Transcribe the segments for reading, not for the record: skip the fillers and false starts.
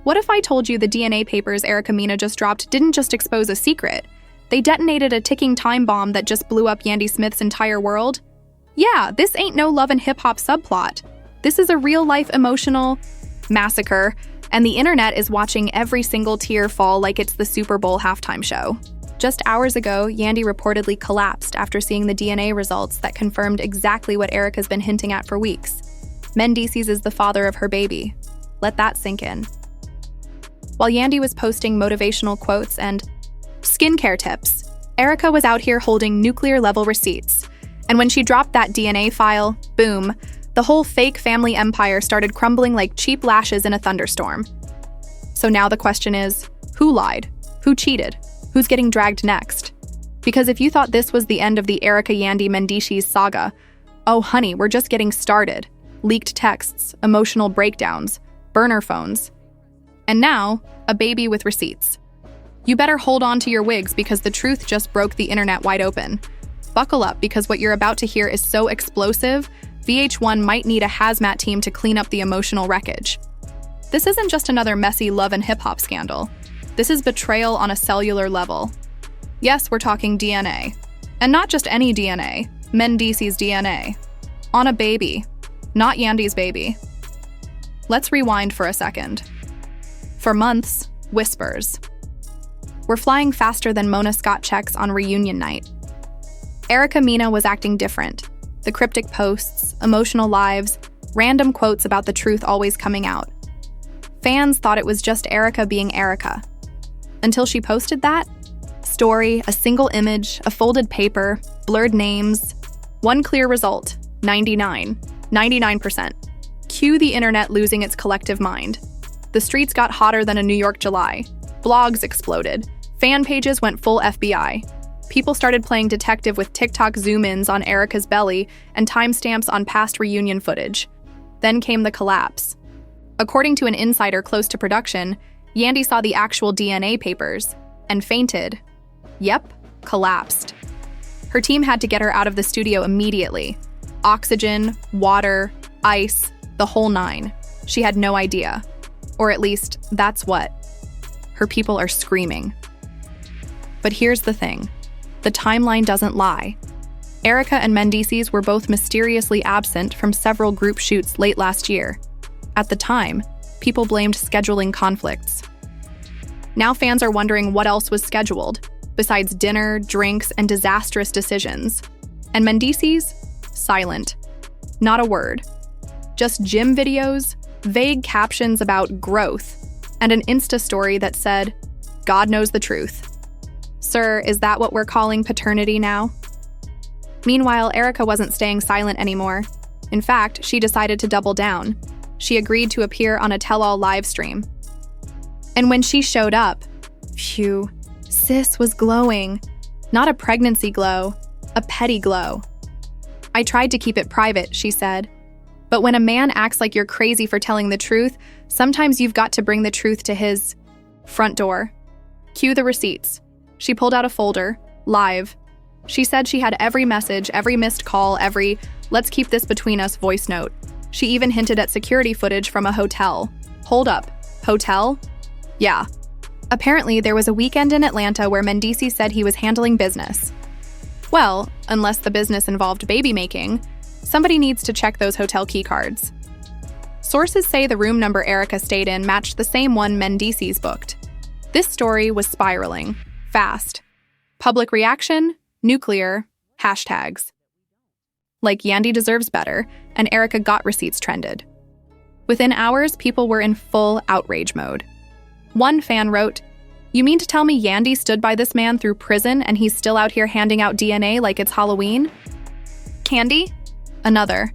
What if I told you the DNA papers Erica Mena just dropped didn't just expose a secret? They detonated a ticking time bomb that just blew up Yandy Smith's entire world? Yeah, this ain't no love and hip-hop subplot. This is a real-life emotional massacre, and the internet is watching every single tear fall like it's the Super Bowl halftime show. Just hours ago, Yandy reportedly collapsed after seeing the DNA results that confirmed exactly what Erica's been hinting at for weeks. Mendeecees is the father of her baby. Let that sink in. While Yandy was posting motivational quotes and skincare tips, Erica was out here holding nuclear-level receipts. And when she dropped that DNA file, boom, the whole fake family empire started crumbling like cheap lashes in a thunderstorm. So now the question is, who lied? Who cheated? Who's getting dragged next? Because if you thought this was the end of the Erica Yandy Mendeecees saga, oh honey, we're just getting started. Leaked texts, emotional breakdowns, burner phones. And now, a baby with receipts. You better hold on to your wigs because the truth just broke the internet wide open. Buckle up because what you're about to hear is so explosive, VH1 might need a hazmat team to clean up the emotional wreckage. This isn't just another messy love and hip-hop scandal. This is betrayal on a cellular level. Yes, we're talking DNA. And not just any DNA, Mendeecees DNA. On a baby, not Yandy's baby. Let's rewind for a second. For months, whispers. We're flying faster than Mona Scott checks on reunion night. Erica Mena was acting different. The cryptic posts, emotional lives, random quotes about the truth always coming out. Fans thought it was just Erica being Erica. Until she posted that story, a single image, a folded paper, blurred names. One clear result, 99%. Cue the internet losing its collective mind. The streets got hotter than a New York July. Blogs exploded. Fan pages went full FBI. People started playing detective with TikTok zoom-ins on Erica's belly and timestamps on past reunion footage. Then came the collapse. According to an insider close to production, Yandy saw the actual DNA papers and fainted. Yep, collapsed. Her team had to get her out of the studio immediately. Oxygen, water, ice, the whole nine. She had no idea. Or at least, that's what. Her people are screaming. But here's the thing. The timeline doesn't lie. Erica and Mendeecees were both mysteriously absent from several group shoots late last year. At the time, people blamed scheduling conflicts. Now fans are wondering what else was scheduled, besides dinner, drinks, and disastrous decisions. And Mendeecees? Silent. Not a word. Just gym videos, vague captions about growth, and an Insta story that said, "God knows the truth." Sir, is that what we're calling paternity now? Meanwhile, Erica wasn't staying silent anymore. In fact, she decided to double down. She agreed to appear on a tell-all live stream. And when she showed up, phew, sis was glowing. Not a pregnancy glow, a petty glow. "I tried to keep it private," she said. "But when a man acts like you're crazy for telling the truth, sometimes you've got to bring the truth to his front door." Cue the receipts. She pulled out a folder, live. She said she had every message, every missed call, every "let's keep this between us" voice note. She even hinted at security footage from a hotel. Hold up, hotel? Yeah. Apparently, there was a weekend in Atlanta where Mendeecees said he was handling business. Well, unless the business involved baby making, somebody needs to check those hotel key cards. Sources say the room number Erica stayed in matched the same one Mendeecees booked. This story was spiraling, fast. Public reaction, nuclear, hashtags. Like Yandy deserves better, and Erica got receipts trended. Within hours, people were in full outrage mode. One fan wrote, "You mean to tell me Yandy stood by this man through prison and he's still out here handing out DNA like it's Halloween? Candy?" Another,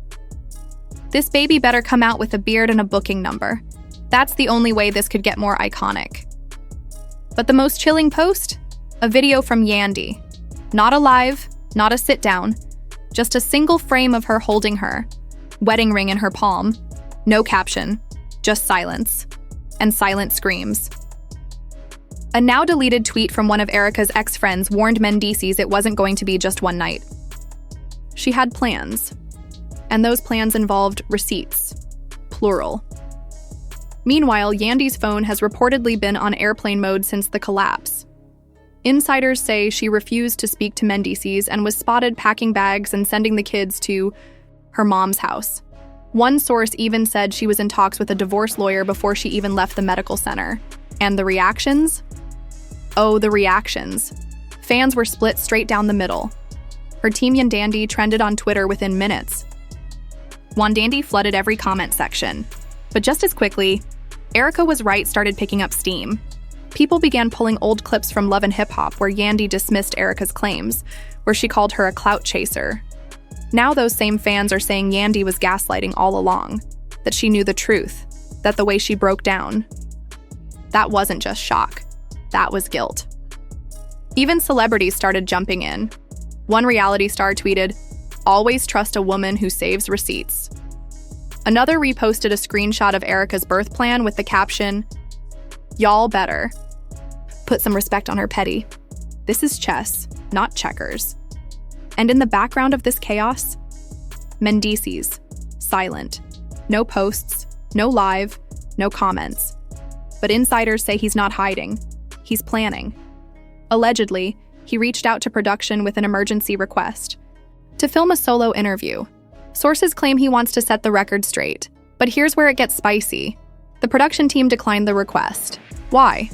"This baby better come out with a beard and a booking number. That's the only way this could get more iconic." But the most chilling post? A video from Yandy. Not a live, not a sit-down, just a single frame of her holding her, wedding ring in her palm. No caption, just silence. And silent screams. A now-deleted tweet from one of Erica's ex-friends warned Mendeecees it wasn't going to be just one night. She had plans. And those plans involved receipts. Plural. Meanwhile, Yandy's phone has reportedly been on airplane mode since the collapse. Insiders say she refused to speak to Mendeecees and was spotted packing bags and sending the kids to her mom's house. One source even said she was in talks with a divorce lawyer before she even left the medical center. And the reactions? Oh, the reactions. Fans were split straight down the middle. Her team Yandy trended on Twitter within minutes. Yandy flooded every comment section. But just as quickly, Erica Was Right started picking up steam. People began pulling old clips from Love and Hip Hop where Yandy dismissed Erica's claims, where she called her a clout chaser. Now those same fans are saying Yandy was gaslighting all along, that she knew the truth, that the way she broke down. That wasn't just shock, that was guilt. Even celebrities started jumping in. One reality star tweeted, "Always trust a woman who saves receipts." Another reposted a screenshot of Erica's birth plan with the caption, "Y'all better put some respect on her petty. This is chess, not checkers." And in the background of this chaos, Mendeecees, silent. No posts, no live, no comments. But insiders say he's not hiding. He's planning. Allegedly, he reached out to production with an emergency request to film a solo interview. Sources claim he wants to set the record straight. But here's where it gets spicy. The production team declined the request. Why?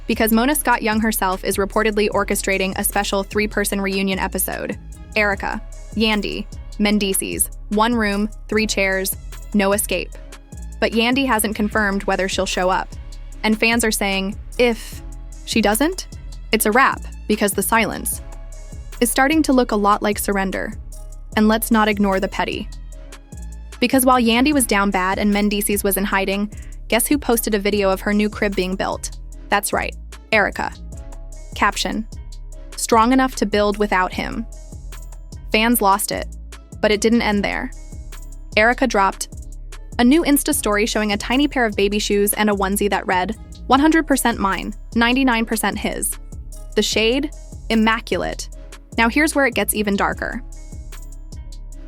Because Mona Scott Young herself is reportedly orchestrating a special 3-person reunion episode. Erica, Yandy, Mendeecees, 1 room, 3 chairs, no escape. But Yandy hasn't confirmed whether she'll show up. And fans are saying, if she doesn't, it's a wrap, because the silence is starting to look a lot like surrender. And let's not ignore the petty. Because while Yandy was down bad and Mendeecees was in hiding, guess who posted a video of her new crib being built? That's right, Erica. Caption, "Strong enough to build without him." Fans lost it, but it didn't end there. Erica dropped a new Insta story showing a tiny pair of baby shoes and a onesie that read, "100% mine, 99% his." The shade? Immaculate. Now here's where it gets even darker.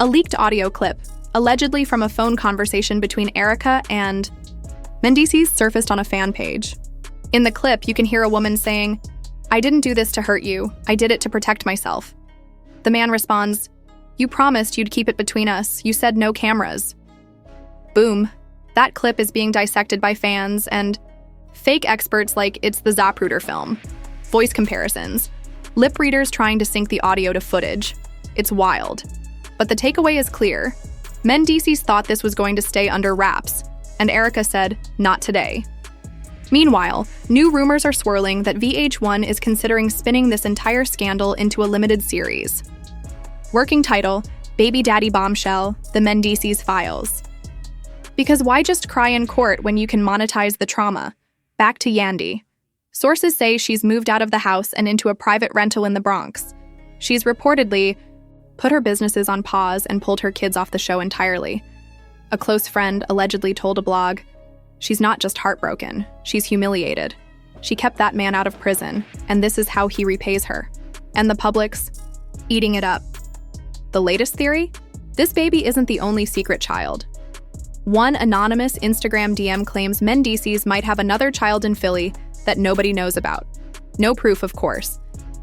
A leaked audio clip, allegedly from a phone conversation between Erica and Mendeecees, surfaced on a fan page. In the clip, you can hear a woman saying, "I didn't do this to hurt you, I did it to protect myself." The man responds, "You promised you'd keep it between us, you said no cameras." Boom. That clip is being dissected by fans and fake experts like it's the Zapruder film. Voice comparisons. Lip readers trying to sync the audio to footage. It's wild. But the takeaway is clear. Mendeecees thought this was going to stay under wraps, and Erica said, "Not today." Meanwhile, new rumors are swirling that VH1 is considering spinning this entire scandal into a limited series. Working title, Baby Daddy Bombshell, The Mendeecees Files. Because why just cry in court when you can monetize the trauma? Back to Yandy. Sources say she's moved out of the house and into a private rental in the Bronx. She's reportedly put her businesses on pause and pulled her kids off the show entirely. A close friend allegedly told a blog, "She's not just heartbroken, she's humiliated. She kept that man out of prison, and this is how he repays her." And the public's eating it up. The latest theory? This baby isn't the only secret child. One anonymous Instagram DM claims Mendeecees might have another child in Philly that nobody knows about. No proof, of course.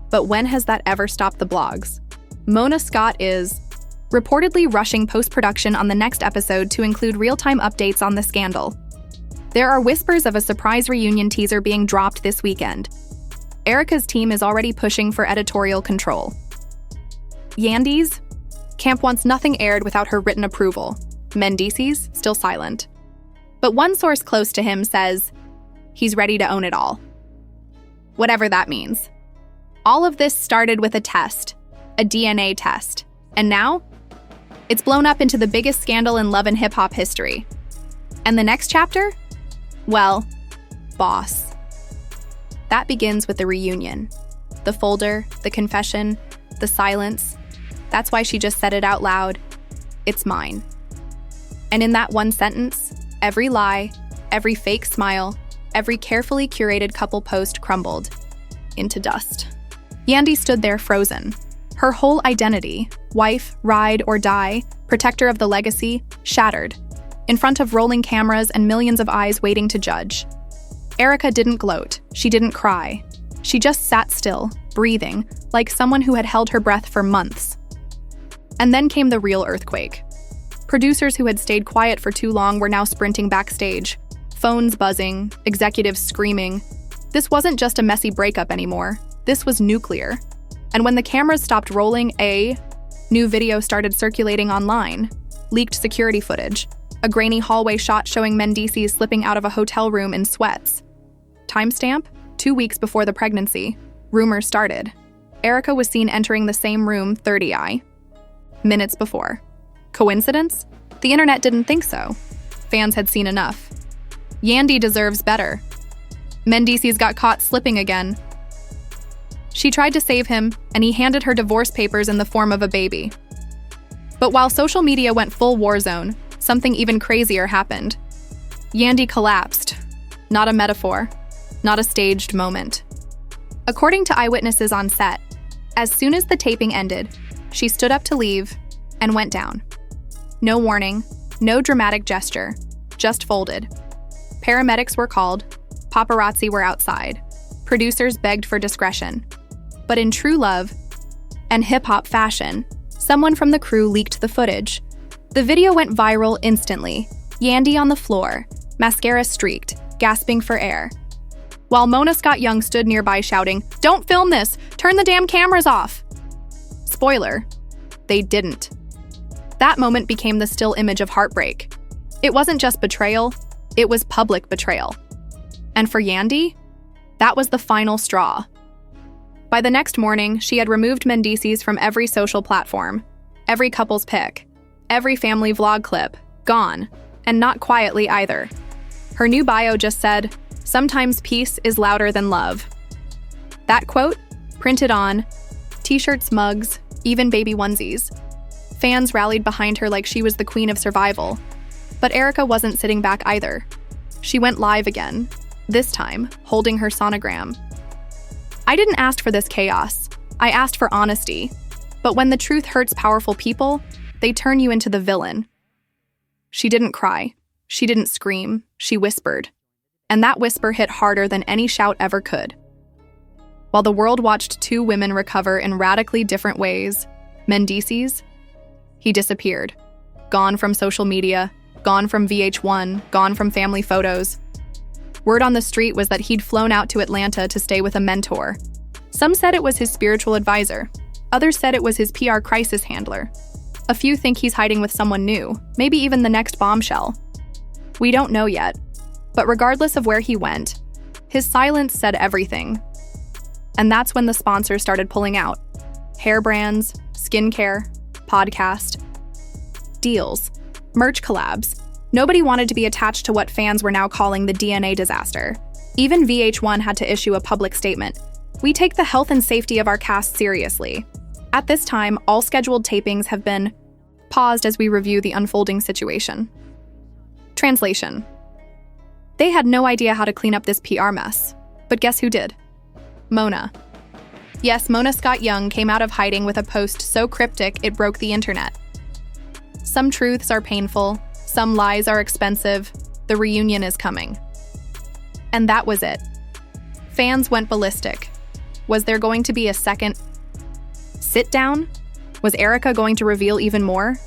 But when has that ever stopped the blogs? Mona Scott is reportedly rushing post-production on the next episode to include real-time updates on the scandal. There are whispers of a surprise reunion teaser being dropped this weekend. Erica's team is already pushing for editorial control. Yandy's camp wants nothing aired without her written approval. Mendeecees still silent. But one source close to him says he's ready to own it all. Whatever that means. All of this started with a test, a DNA test. And now, it's blown up into the biggest scandal in Love and Hip Hop history. And the next chapter? Well, boss. That begins with the reunion. The folder, the confession, the silence. That's why she just said it out loud. It's mine. And in that one sentence, every lie, every fake smile, every carefully curated couple post crumbled into dust. Yandy stood there frozen. Her whole identity, wife, ride or die, protector of the legacy, shattered. in front of rolling cameras and millions of eyes waiting to judge. Erica didn't gloat. She didn't cry. She just sat still, breathing, like someone who had held her breath for months. And then came the real earthquake. Producers who had stayed quiet for too long were now sprinting backstage, phones buzzing, executives screaming. This wasn't just a messy breakup anymore. This was nuclear. And when the cameras stopped rolling, a new video started circulating online. Leaked security footage. A grainy hallway shot showing Mendeecees slipping out of a hotel room in sweats. Timestamp? 2 weeks before the pregnancy. Rumors started. Erica was seen entering the same room 30i. Minutes before. Coincidence? The internet didn't think so. Fans had seen enough. Yandy deserves better. Mendeecees got caught slipping again. She tried to save him, and he handed her divorce papers in the form of a baby. But while social media went full war zone, something even crazier happened. Yandy collapsed. Not a metaphor. Not a staged moment. According to eyewitnesses on set, as soon as the taping ended, she stood up to leave and went down. No warning, no dramatic gesture, just folded. Paramedics were called, paparazzi were outside, producers begged for discretion. But in true love and hip-hop fashion, someone from the crew leaked the footage. The video went viral instantly. Yandy on the floor, mascara streaked, gasping for air. While Mona Scott Young stood nearby shouting, "Don't film this! Turn the damn cameras off!" Spoiler, they didn't. That moment became the still image of heartbreak. It wasn't just betrayal, it was public betrayal. And for Yandy, that was the final straw. By the next morning, she had removed Mendeecees from every social platform, every couple's pic, every family vlog clip, gone, and not quietly either. Her new bio just said, "Sometimes peace is louder than love." That quote, printed on t-shirts, mugs, even baby onesies. Fans rallied behind her like she was the queen of survival. But Erica wasn't sitting back either. She went live again, this time holding her sonogram. "I didn't ask for this chaos. I asked for honesty. But when the truth hurts powerful people, they turn you into the villain." She didn't cry. She didn't scream. She whispered. And that whisper hit harder than any shout ever could. While the world watched two women recover in radically different ways, Mendeecees, he disappeared. Gone from social media, gone from VH1, gone from family photos. Word on the street was that he'd flown out to Atlanta to stay with a mentor. Some said it was his spiritual advisor. Others said it was his PR crisis handler. A few think he's hiding with someone new, maybe even the next bombshell. We don't know yet. But regardless of where he went, his silence said everything. And that's when the sponsors started pulling out. Hair brands, skincare, podcast, deals, merch collabs. Nobody wanted to be attached to what fans were now calling the DNA disaster. Even VH1 had to issue a public statement. "We take the health and safety of our cast seriously. At this time, all scheduled tapings have been paused as we review the unfolding situation." Translation. They had no idea how to clean up this PR mess. But guess who did? Mona. Yes, Mona Scott Young came out of hiding with a post so cryptic it broke the internet. Some truths are painful, some lies are expensive, the reunion is coming. And that was it. Fans went ballistic. Was there going to be a second sit down? Was Erica going to reveal even more?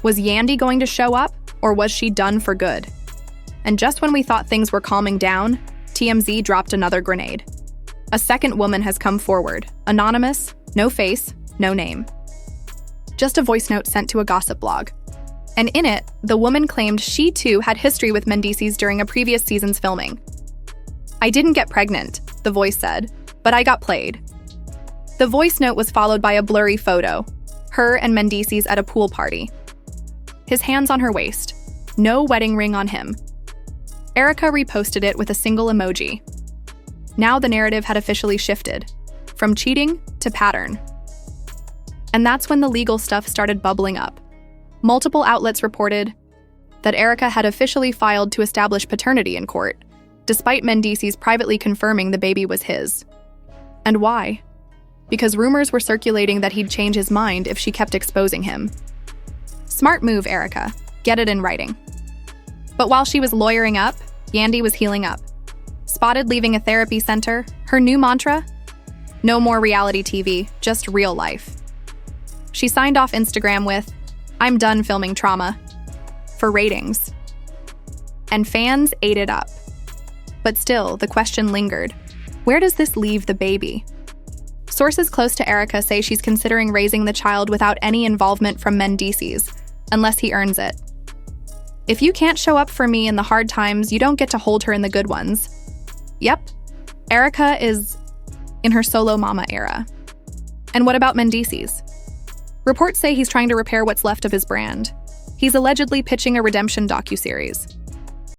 Was Yandy going to show up, or was she done for good? And just when we thought things were calming down, TMZ dropped another grenade. A second woman has come forward, anonymous, no face, no name. Just a voice note sent to a gossip blog. And in it, the woman claimed she too had history with Mendeecees during a previous season's filming. "I didn't get pregnant," the voice said, "but I got played." The voice note was followed by a blurry photo, her and Mendeecees at a pool party. His hands on her waist, no wedding ring on him. Erica reposted it with a single emoji. Now the narrative had officially shifted, from cheating to pattern. And that's when the legal stuff started bubbling up. Multiple outlets reported that Erica had officially filed to establish paternity in court, despite Mendeecees privately confirming the baby was his. And why? Because rumors were circulating that he'd change his mind if she kept exposing him. Smart move, Erica. Get it in writing. But while she was lawyering up, Yandy was healing up. Spotted leaving a therapy center, her new mantra? No more reality TV, just real life. She signed off Instagram with, "I'm done filming trauma," for ratings. And fans ate it up. But still, the question lingered. Where does this leave the baby? Sources close to Erica say she's considering raising the child without any involvement from Mendeecees, unless he earns it. If you can't show up for me in the hard times, you don't get to hold her in the good ones. Yep, Erica is in her solo mama era. And what about Mendeecees? Reports say he's trying to repair what's left of his brand. He's allegedly pitching a redemption docuseries.